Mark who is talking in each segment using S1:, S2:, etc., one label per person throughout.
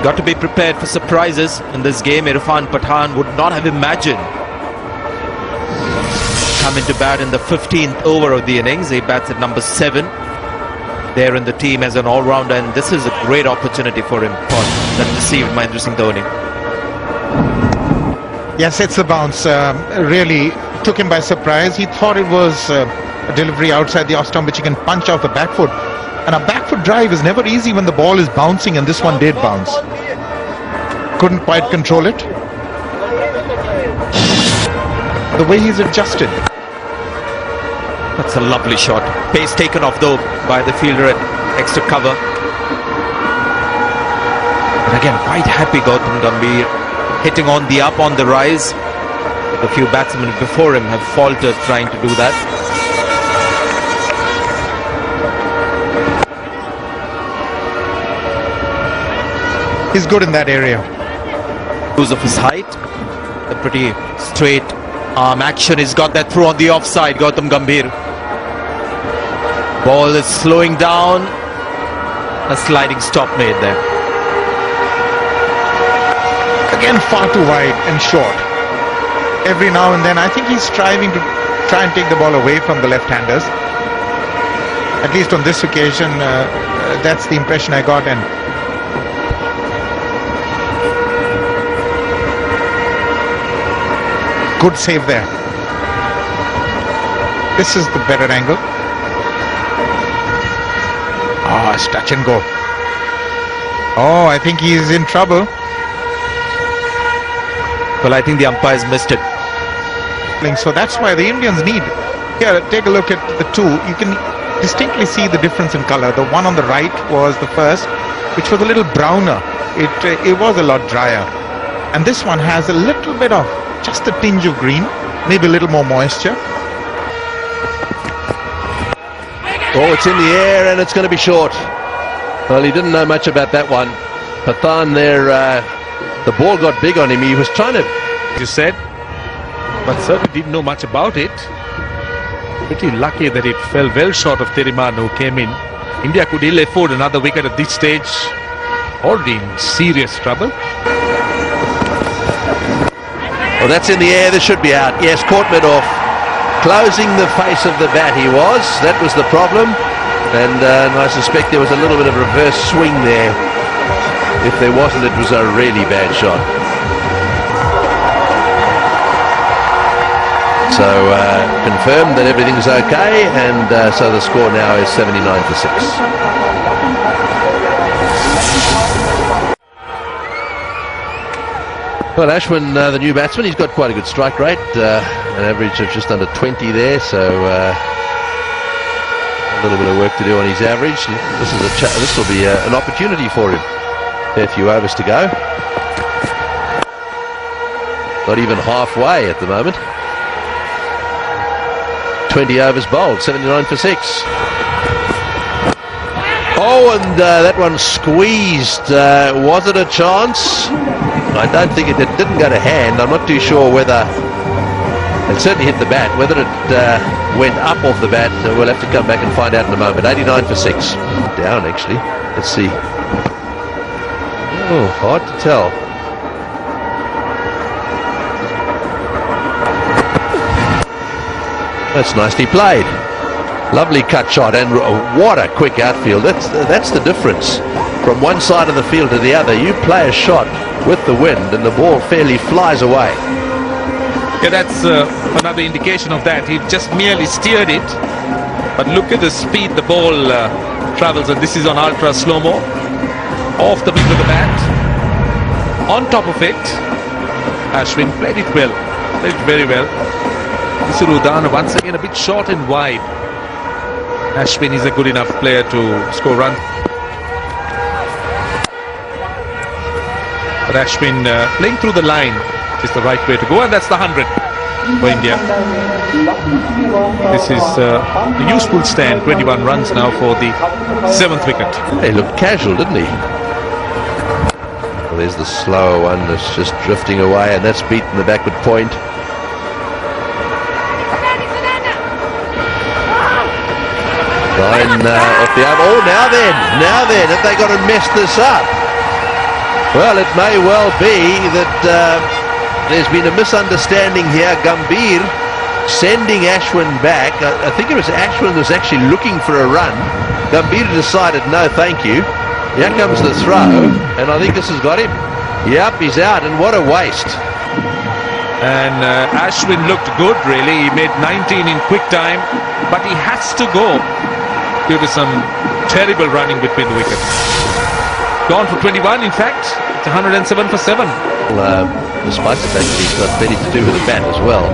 S1: Got to be prepared for surprises in this game. Irfan Pathan would not have imagined coming to bat in the 15th over of the innings. He bats at number 7 there in the team as an all-rounder, and this is a great opportunity for him. That deceived Mahendra Singh Dhoni.
S2: Yes, it's a bounce. Really took him by surprise. He thought it was a delivery outside the off stump which he can punch off the back foot. And a back foot drive is never easy when the ball is bouncing, and this one did bounce. Couldn't quite control it. The way he's adjusted.
S1: That's a lovely shot. Pace taken off though by the fielder at extra cover. And again, quite happy Gautam Gambhir, hitting on the up, on the rise. A few batsmen before him have faltered trying to do that.
S2: He's good in that area.
S1: Use of his height, a pretty straight arm action. He's got that through on the offside, Gautam Gambhir. Ball is slowing down. A sliding stop made there.
S2: Again, far too wide and short. Every now and then, I think he's striving to try and take the ball away from the left-handers. At least on this occasion, that's the impression I got. And good save there. This is the better angle. Oh, it's touch and go. Oh, I think he's in trouble.
S1: Well, I think the umpires missed it.
S2: So that's why the Indians need. Here, take a look at the two. You can distinctly see the difference in color. The one on the right was the first, which was a little browner. It was a lot drier. And this one has a little bit of just a tinge of green, maybe a little more moisture.
S3: Oh, it's in the air and it's going to be short. Well, he didn't know much about that one. Pathan there, the ball got big on him. He was trying to...
S4: You said, but certainly didn't know much about it. Pretty lucky that it fell well short of Thirimanne, who came in. India could ill afford another wicket at this stage. Already in serious trouble.
S3: Well, that's in the air. This should be out. Yes, caught mid off. Closing the face of the bat he was. That was the problem. And I suspect there was a little bit of reverse swing there. If there wasn't, it was a really bad shot. So confirmed that everything's okay, and so the score now is 79 for 6. Well, Ashwin, the new batsman, he's got quite a good strike rate, an average of just under 20 there, so a little bit of work to do on his average. This will be an opportunity for him. A few overs to go. Not even halfway at the moment. 20 overs bowled, 79 for 6. Oh, and that one squeezed. Was it a chance? I don't think it didn't go to hand. I'm not too sure whether it certainly hit the bat. Whether it went up off the bat, we'll have to come back and find out in a moment. 89 for 6. Down, actually. Let's see. Oh, hard to tell. That's nicely played. Lovely cut shot, and what a quick outfield. That's the difference from one side of the field to the other. You play a shot with the wind and the ball fairly flies away.
S4: Yeah, that's another indication of that. He just merely steered it, but look at the speed the ball travels, and this is on ultra slow-mo. Off the beat of the bat, on top of it. Ashwin played it well, played it very well. Udana once again a bit short and wide. Ashwin is a good enough player to score runs. But Ashwin playing through the line is the right way to go, and that's the 100 for India. This is a useful stand. 21 runs now for the 7th wicket.
S3: He looked casual, didn't he? Well, there's the slower one that's just drifting away, and that's beaten the backward point. Line off the arm. Oh, now then, have they got to mess this up? Well, it may well be that there's been a misunderstanding here. Gambhir sending Ashwin back. I think it was Ashwin was actually looking for a run. Gambhir decided, no, thank you. Here comes the throw, and I think this has got him. Yep, he's out, and what a waste.
S4: And Ashwin looked good, really. He made 19 in quick time, but he has to go due to some terrible running between the wickets. Gone for 21, in fact. It's 107 for 7.
S3: Despite the fact that he's got plenty to do with the bat as well.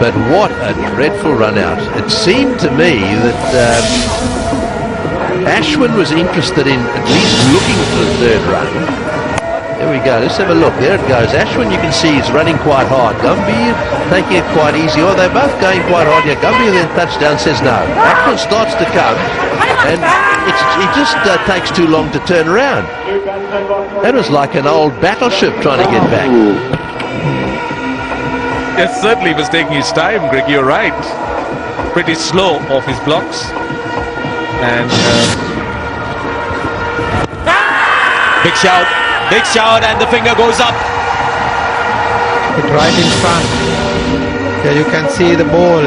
S3: But what a dreadful run out. It seemed to me that Ashwin was interested in at least looking for the third run. There we go, let's have a look. There it goes. Ashwin, you can see, he's running quite hard. Gambhir taking it quite easy. Oh, they're both going quite hard here. Gambhir then touchdown, says no. Ashwin starts to come, and it just takes too long to turn around. That was like an old battleship trying to get back.
S4: Yes, certainly he was taking his time, Greg, you're right. Pretty slow off his blocks. And
S1: Big shout, and the finger goes up.
S2: It right in front. Here you can see the ball.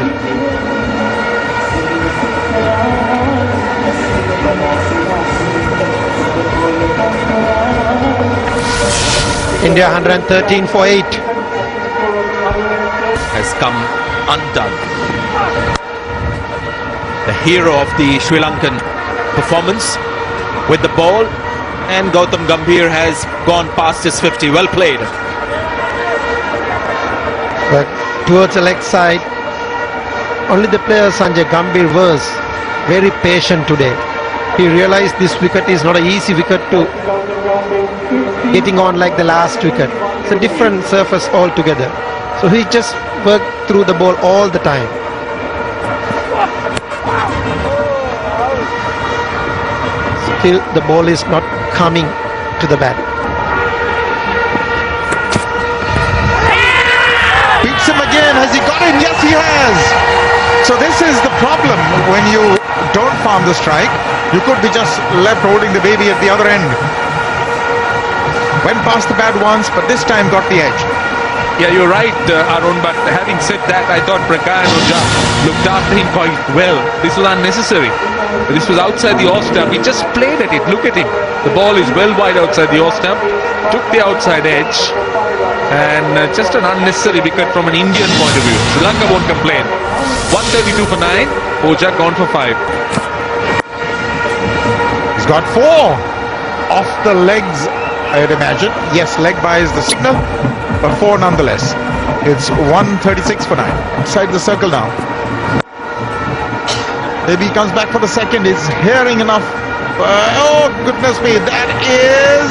S2: India 113 for 8.
S1: Has come undone. The hero of the Sri Lankan performance with the ball, and Gautam Gambhir has gone past his 50. Well played.
S5: But towards the leg side, only the player Sanjay Gambhir was very patient today. He realized this wicket is not an easy wicket to getting on like the last wicket. It's a different surface altogether. So he just worked through the ball all the time. Still the ball is not coming to the bat.
S2: Beats him again. Has he got it? Yes, he has. So this is the problem when you don't farm the strike. You could be just left holding the baby at the other end. Went past the bat once, but this time got the edge.
S4: yeah, you're right, Arun, but having said that, I thought Prakash Ojha looked after him quite well. This was unnecessary. This was outside the off stump. He just played at it. Look at him. The ball is well wide outside the off stump. Took the outside edge. And just an unnecessary wicket from an Indian point of view. Sri Lanka won't complain. 132 for 9. Ojha gone for 5.
S2: He's got 4 off the legs, I'd imagine. Yes, leg by is the signal, but 4 nonetheless. It's 136 for 9. Inside the circle now. Maybe he comes back for the second. He's hearing enough. Oh, goodness me. That is...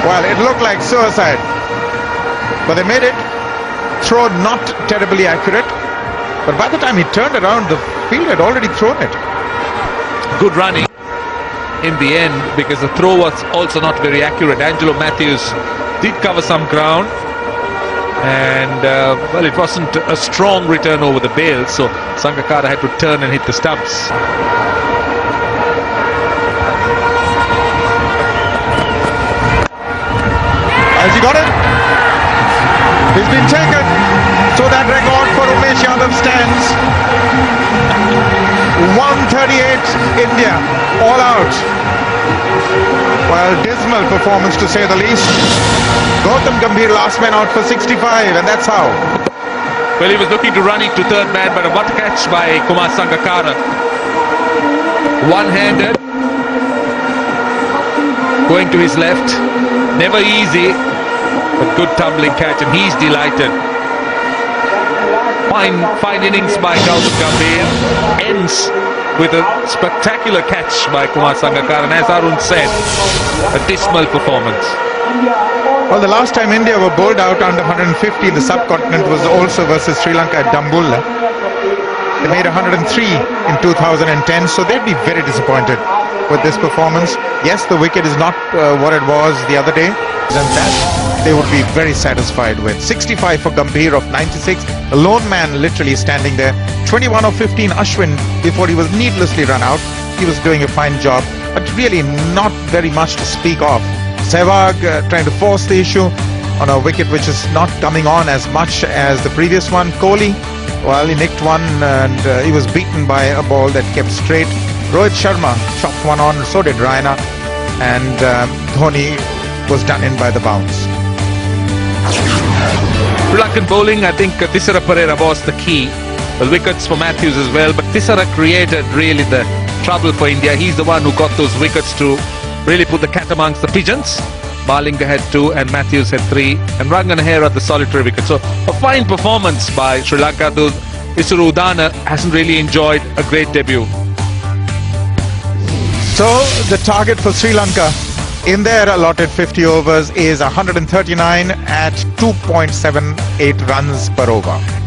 S2: Well, it looked like suicide. But they made it. Throw not terribly accurate. But by the time he turned around, the field had already thrown it.
S4: Good running in the end, because the throw was also not very accurate. Angelo Matthews did cover some ground. And, well, it wasn't a strong return over the bail, so Sangakkara had to turn and hit the stumps.
S2: Has he got it? He's been taken. So that record for Umesh Yadav stands. 138 India, all out. Well, dismal performance to say the least. Gautam Gambhir last man out for 65, and that's how.
S4: Well, he was looking to run it to third man, but what a catch by Kumar Sangakkara. One-handed. Going to his left. Never easy, but good tumbling catch, and he's delighted. Fine innings by Gautam Gambhir. Ends with a spectacular catch by Kumar Sangakkara, and as Arun said, a dismal performance.
S2: Well, the last time India were bowled out under 150 in the subcontinent was also versus Sri Lanka at Dambulla. They made 103 in 2010, so they'd be very disappointed with this performance. Yes, the wicket is not what it was the other day, and that they would be very satisfied with. 65 for Gambhir of 96, a lone man literally standing there. 21 of 15 Ashwin before he was needlessly run out. he was doing a fine job, but really not very much to speak of. Sehwag trying to force the issue on a wicket which is not coming on as much as the previous one. Kohli, well, he nicked one and he was beaten by a ball that kept straight. Rohit Sharma chopped one on, so did Raina, and Dhoni was done in by the bounce.
S4: Sri Lankan bowling, I think Thisara Pereira was the key. The wickets for Matthews as well, but Thisara created really the trouble for India. He's the one who got those wickets to really put the cat amongst the pigeons. Malinga had 2 and Matthews had 3, and Ranganahera the solitary wicket. So a fine performance by Sri Lanka, though Isuru Udana hasn't really enjoyed a great debut.
S2: So the target for Sri Lanka in their allotted 50 overs is 139 at 2.78 runs per over.